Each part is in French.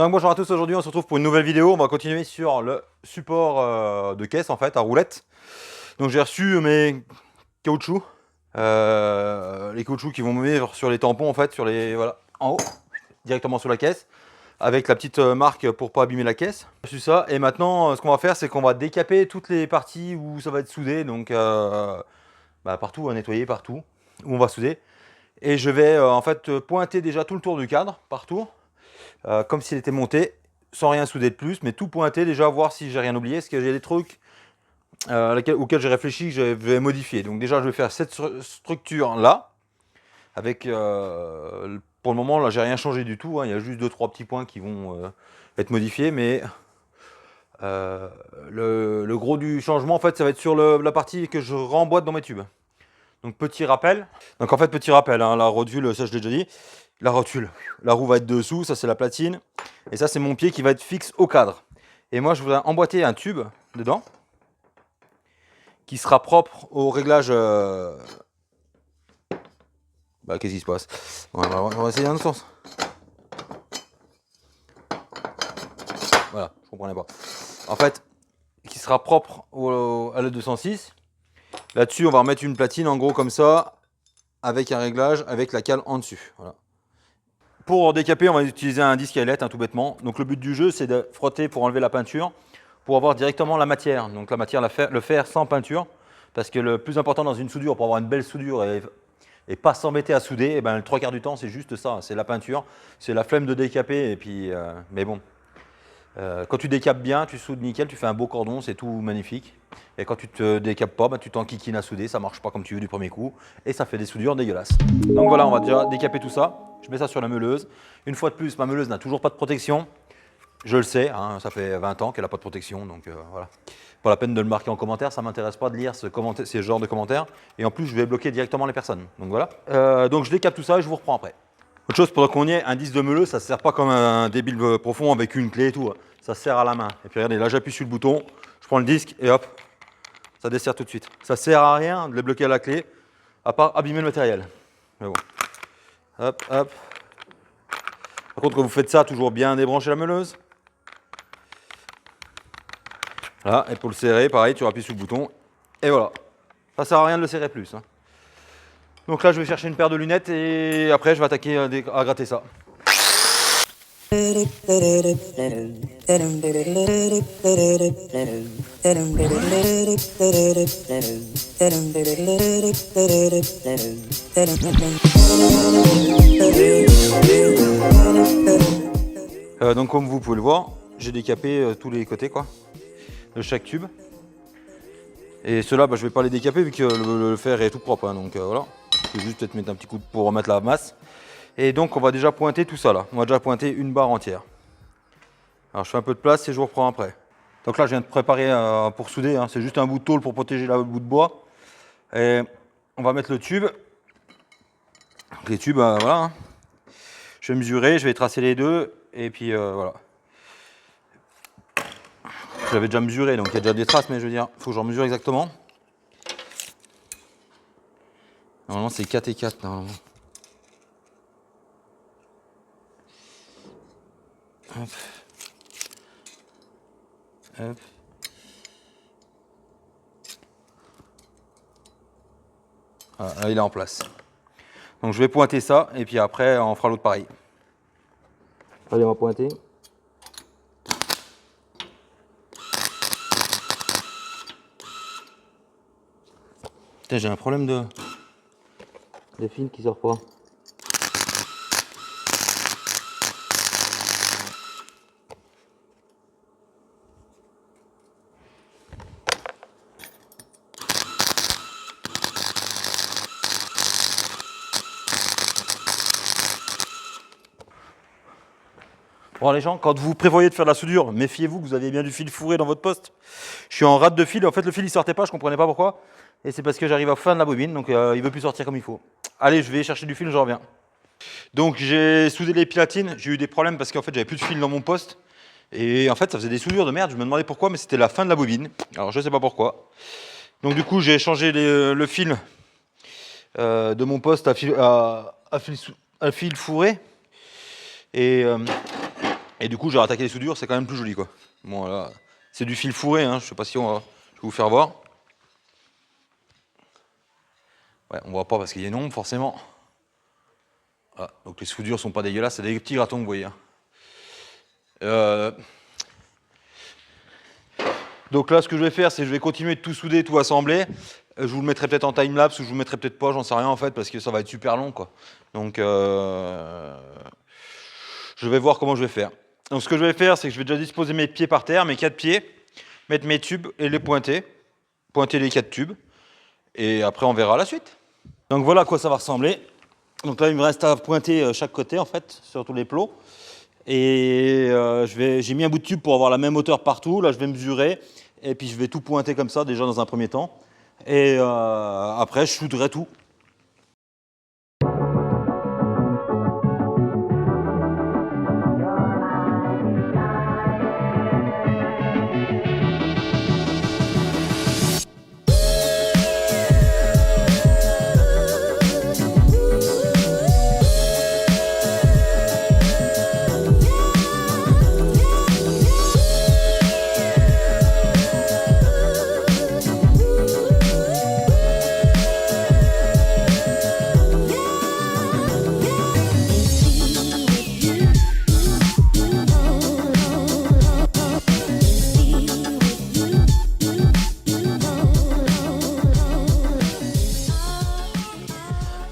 Donc bonjour à tous, aujourd'hui on se retrouve pour une nouvelle vidéo. On va continuer sur le support de caisse en fait, à roulette. Donc j'ai reçu mes caoutchoucs, les caoutchoucs qui vont me mettre sur les tampons en fait, sur les, voilà, en haut, directement sur la caisse, avec la petite marque pour pas abîmer la caisse. J'ai reçu ça et maintenant ce qu'on va faire c'est qu'on va décaper toutes les parties où ça va être soudé, donc partout, à nettoyer partout où on va souder. Et je vais en fait pointer déjà tout le tour du cadre, partout. Comme s'il était monté, sans rien souder de plus, mais tout pointer déjà, voir si j'ai rien oublié, parce que j'ai des trucs auxquels j'ai réfléchi, que je vais modifier. Donc déjà, je vais faire cette structure là, avec, pour le moment, là, j'ai rien changé du tout, hein, il y a juste 2-3 petits points qui vont être modifiés, mais le gros du changement, en fait, ça va être sur la partie que je remboîte dans mes tubes. Donc petit rappel, donc en fait petit rappel, hein, la rotule, ça je l'ai déjà dit, la rotule, la roue va être dessous, ça c'est la platine, et ça c'est mon pied qui va être fixe au cadre. Et moi je voudrais emboîter un tube dedans, qui sera propre au réglage... qu'est-ce qui se passe? On va essayer dans l'autre sens. Voilà, je comprenais pas. En fait, qui sera propre à la 206. Là-dessus, on va remettre une platine en gros comme ça, avec un réglage, avec la cale en dessus. Voilà. Pour décaper, on va utiliser un disque à ailettes, tout bêtement. Donc le but du jeu, c'est de frotter pour enlever la peinture, pour avoir directement la matière. Donc la matière, le fer sans peinture. Parce que le plus important dans une soudure, pour avoir une belle soudure et pas s'embêter à souder, et ben, le 3/4 du temps, c'est juste ça. C'est la peinture, c'est la flemme de décaper. Et puis, mais bon, quand tu décapes bien, tu soudes nickel, tu fais un beau cordon, c'est tout magnifique. Et quand tu te décapes pas, tu t'enquiquines à souder, ça marche pas comme tu veux du premier coup, et ça fait des soudures dégueulasses. Donc voilà, on va déjà décaper tout ça. Je mets ça sur la meuleuse. Une fois de plus, ma meuleuse n'a toujours pas de protection. Je le sais, hein, ça fait 20 ans qu'elle n'a pas de protection, donc voilà. Pas la peine de le marquer en commentaire, ça ne m'intéresse pas de lire ce genre de commentaires. Et en plus, je vais bloquer directement les personnes. Donc voilà. Donc je décape tout ça et je vous reprends après. Autre chose, pendant qu'on y est, un disque de meuleuse, ça ne sert pas comme un débile profond avec une clé et tout. Ça sert à la main. Et puis regardez, là j'appuie sur le bouton, je prends le disque et hop, ça dessert tout de suite. Ça sert à rien de les bloquer à la clé, à part abîmer le matériel. Mais bon. Hop, hop. Par contre, quand vous faites ça, toujours bien débrancher la meuleuse. Voilà, et pour le serrer, pareil, tu appuies sur le bouton. Et voilà. Ça sert à rien de le serrer plus. Hein. Donc là, je vais chercher une paire de lunettes et après, je vais attaquer à gratter ça. Donc comme vous pouvez le voir, j'ai décapé tous les côtés quoi, de chaque tube. Et ceux-là, je vais pas les décaper vu que le fer est tout propre. Hein, donc voilà, je vais juste peut-être mettre un petit coup pour remettre la masse. Et donc on va déjà pointer tout ça là. On va déjà pointer une barre entière. Alors je fais un peu de place et je vous reprends après. Donc là je viens de préparer pour souder, hein. C'est juste un bout de tôle pour protéger le bout de bois. Et on va mettre le tube. Donc les tubes, voilà. Hein. Je vais mesurer, je vais tracer les deux et puis voilà. J'avais déjà mesuré donc il y a déjà des traces, mais je veux dire, il faut que j'en mesure exactement. Normalement c'est 4 et 4 normalement. Hop. Hop. Voilà, là il est en place. Donc je vais pointer ça et puis après on fera l'autre pareil. Allez, on va pointer. Putain, j'ai un problème de fil qui sort pas. Bon les gens, quand vous prévoyez de faire de la soudure, méfiez-vous que vous avez bien du fil fourré dans votre poste. Je suis en rate de fil, en fait le fil il sortait pas, je comprenais pas pourquoi. Et c'est parce que j'arrive à la fin de la bobine, donc il veut plus sortir comme il faut. Allez, je vais chercher du fil, je reviens. Donc j'ai soudé les platines, j'ai eu des problèmes parce qu'en fait j'avais plus de fil dans mon poste. Et en fait ça faisait des soudures de merde, je me demandais pourquoi, mais c'était la fin de la bobine. Alors je sais pas pourquoi. Donc du coup j'ai changé le fil de mon poste à fil fourré. Et Et du coup, j'ai rattaqué les soudures, c'est quand même plus joli, quoi. Bon, là, c'est du fil fourré, hein. Je sais pas si je vais vous faire voir. Ouais, on voit pas parce qu'il y a une ombre, forcément. Voilà, donc les soudures sont pas dégueulasses, c'est des petits gratons, vous voyez. Donc là, ce que je vais faire, c'est que je vais continuer de tout souder, tout assembler. Je vous le mettrai peut-être en time-lapse ou je vous le mettrai peut-être pas, j'en sais rien en fait, parce que ça va être super long, quoi. Donc, je vais voir comment je vais faire. Donc, ce que je vais faire, c'est que je vais déjà disposer mes pieds par terre, mes 4 pieds, mettre mes tubes et les pointer les 4 tubes, et après on verra la suite. Donc voilà à quoi ça va ressembler. Donc là, il me reste à pointer chaque côté en fait, sur tous les plots. Et j'ai mis un bout de tube pour avoir la même hauteur partout. Là, je vais mesurer et puis je vais tout pointer comme ça déjà dans un premier temps. Et après, je souderai tout.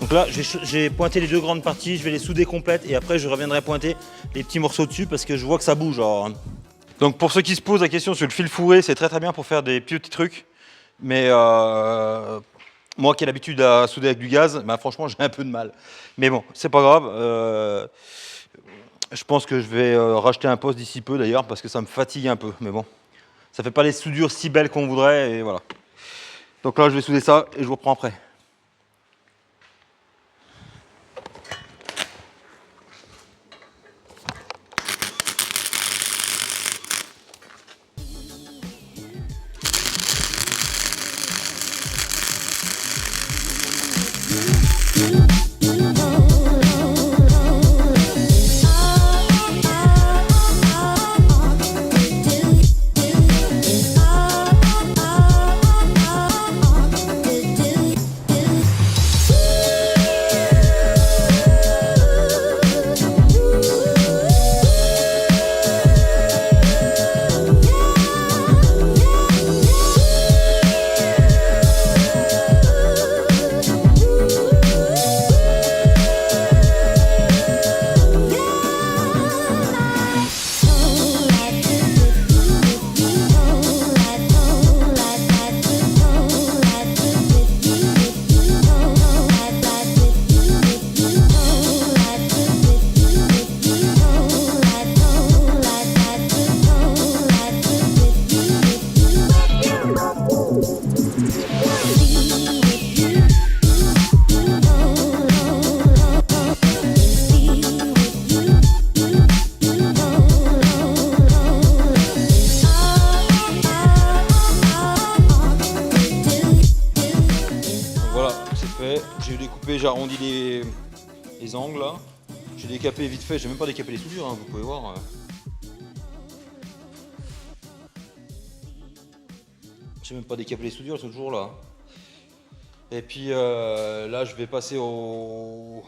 Donc là, j'ai pointé les 2 grandes parties, je vais les souder complètes et après je reviendrai pointer les petits morceaux dessus parce que je vois que ça bouge. Alors. Donc pour ceux qui se posent la question sur le fil fourré, c'est très bien pour faire des petits trucs. Mais moi qui ai l'habitude à souder avec du gaz, bah, franchement j'ai un peu de mal. Mais bon, c'est pas grave. Je pense que je vais racheter un poste d'ici peu d'ailleurs parce que ça me fatigue un peu. Mais bon, ça fait pas les soudures si belles qu'on voudrait et voilà. Donc là je vais souder ça et je vous reprends après. J'ai découpé, j'ai arrondi les angles là. J'ai décapé vite fait, j'ai même pas décapé les soudures, hein, vous pouvez voir. J'ai même pas décapé les soudures, elles sont toujours là. Et puis là, je vais passer au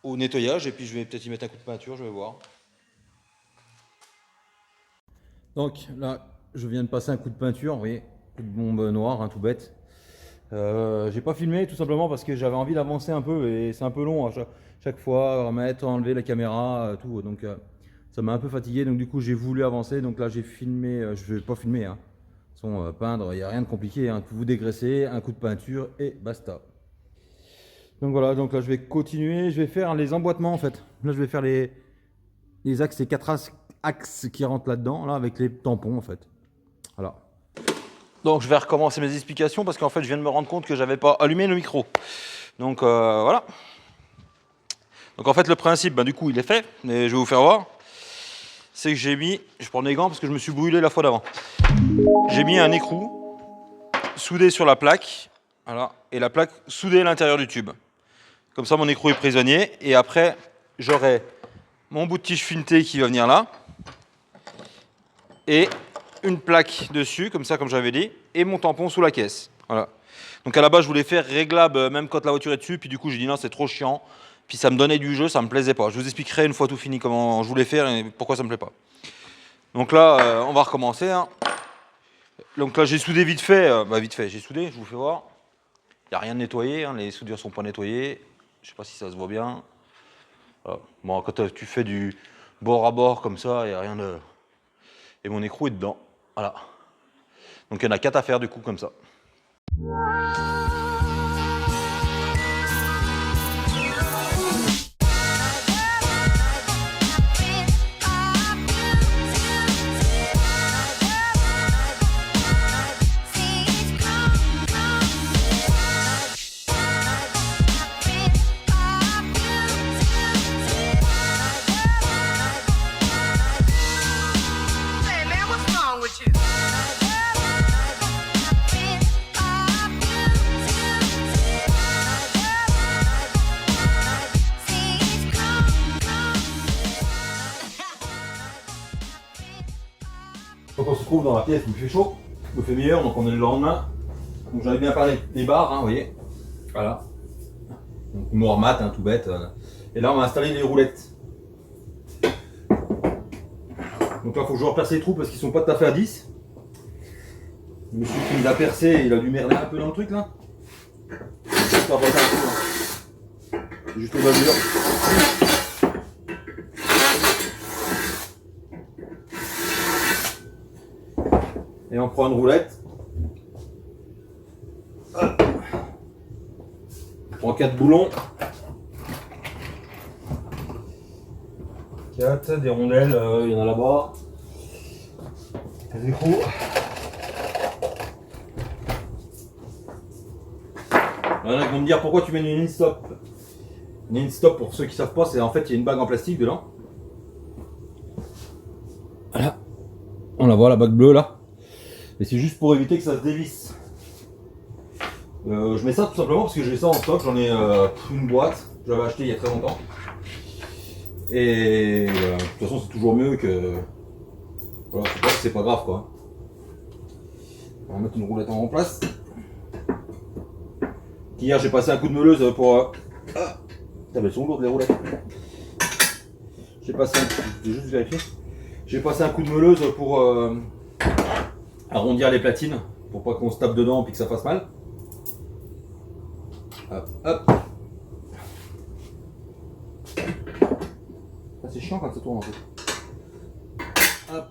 nettoyage et puis je vais peut-être y mettre un coup de peinture, je vais voir. Donc là, je viens de passer un coup de peinture, vous voyez, coup de bombe noire, hein, tout bête. J'ai pas filmé tout simplement parce que j'avais envie d'avancer un peu et c'est un peu long à chaque fois, remettre, enlever la caméra, tout. Donc ça m'a un peu fatigué, donc du coup j'ai voulu avancer. Donc là j'ai filmé, je vais pas filmer, hein. De toute façon, peindre, il n'y a rien de compliqué, hein. Vous dégraissez, un coup de peinture et basta. Donc voilà, donc là je vais continuer, je vais faire les emboîtements en fait. Là je vais faire les axes, les 4 axes qui rentrent là-dedans, là avec les tampons en fait. Voilà. Donc je vais recommencer mes explications parce qu'en fait je viens de me rendre compte que j'avais pas allumé le micro. Donc voilà. Donc en fait le principe, du coup il est fait, mais je vais vous faire voir. C'est que j'ai mis, je prends mes gants parce que je me suis brûlé la fois d'avant. J'ai mis un écrou soudé sur la plaque, voilà, et la plaque soudée à l'intérieur du tube. Comme ça mon écrou est prisonnier et après j'aurai mon bout de tige fileté qui va venir là. Et une plaque dessus, comme ça, comme j'avais dit. Et mon tampon sous la caisse. Voilà. Donc à la base, je voulais faire réglable même quand la voiture est dessus. Puis du coup, j'ai dit non, c'est trop chiant. Puis ça me donnait du jeu, ça me plaisait pas. Je vous expliquerai une fois tout fini comment je voulais faire et pourquoi ça me plaît pas. Donc là, on va recommencer. Hein. Donc là, j'ai soudé vite fait. Vite fait, j'ai soudé, je vous fais voir. Il n'y a rien de nettoyé, hein, les soudures sont pas nettoyées. Je sais pas si ça se voit bien. Voilà. Bon, quand tu fais du bord à bord comme ça, il n'y a rien de... Et mon écrou est dedans. Voilà. Donc il y en a 4 à faire du coup comme ça. Donc on se trouve dans la pièce, il me fait chaud, il me fait meilleur, donc on est le lendemain. Donc j'avais bien parlé des barres, hein, vous voyez. Voilà. Donc noir mat, hein, tout bête. Et là on va installer les roulettes. Donc là il faut que je reperce les trous parce qu'ils sont pas tout à fait à 10. Le monsieur qui les a percés, il a dû merder un peu dans le truc là. Juste au bas du mur. Et on prend une roulette. Hop. On prend 4 boulons. 4, des rondelles, il y en a là-bas. Des écrous. Il y en a qui vont me dire pourquoi tu mets une in-stop. Une in-stop, pour ceux qui ne savent pas, c'est en fait il y a une bague en plastique dedans. Voilà. On la voit, la bague bleue là. Et c'est juste pour éviter que ça se dévisse. Je mets ça tout simplement parce que j'ai ça en stock, j'en ai une boîte, j'avais acheté il y a très longtemps. Et de toute façon c'est toujours mieux que... Voilà, c'est pas grave quoi. On va mettre une roulette en place. Hier j'ai passé un coup de meuleuse pour... Putain, elles sont lourdes les roulettes. J'ai passé un... Je vais juste vérifier. J'ai passé un coup de meuleuse pour arrondir les platines, pour pas qu'on se tape dedans et que ça fasse mal. Hop, hop. Ah, c'est chiant quand ça tourne en fait. Hop.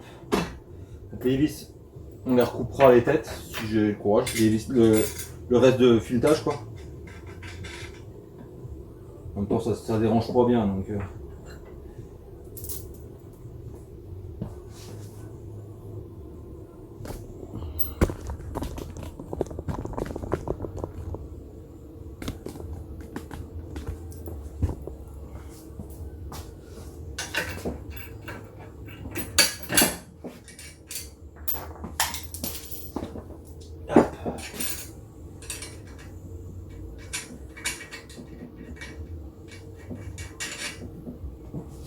Donc les vis, on les recoupera les têtes si j'ai le courage. Les vis, le reste de filetage quoi. En même temps ça dérange pas bien donc.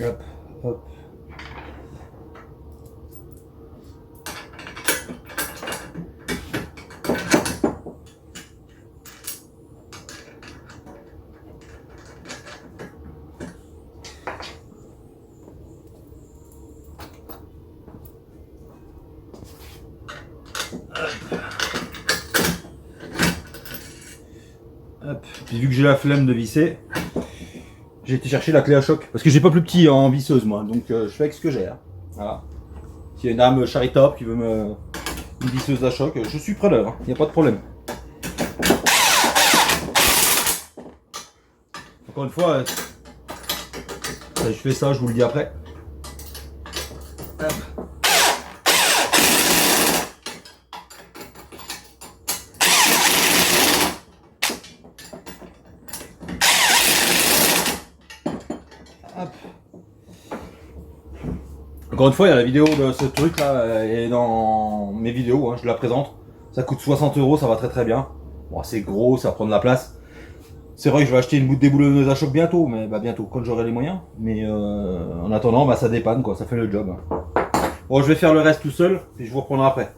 Hop, hop. Hop. Puis vu que j'ai la flemme de visser, j'ai été chercher la clé à choc. Parce que j'ai pas plus petit en visseuse moi, donc je fais avec ce que j'ai. Hein. Voilà. S'il y a une âme charitable qui veut une visseuse à choc, je suis preneur, il n'y a pas de problème. Encore une fois, je fais ça, je vous le dis après. Hop. Hop. Encore une fois, il y a la vidéo de ce truc là, et dans mes vidéos, hein, je la présente. Ça coûte 60 €, ça va très très bien. Bon, c'est gros, ça prend de la place. C'est vrai que je vais acheter une bout de déboulonneuse à choc bientôt, mais bah bientôt, quand j'aurai les moyens. Mais en attendant, bah ça dépanne quoi, ça fait le job. Bon, je vais faire le reste tout seul, et je vous reprendrai après.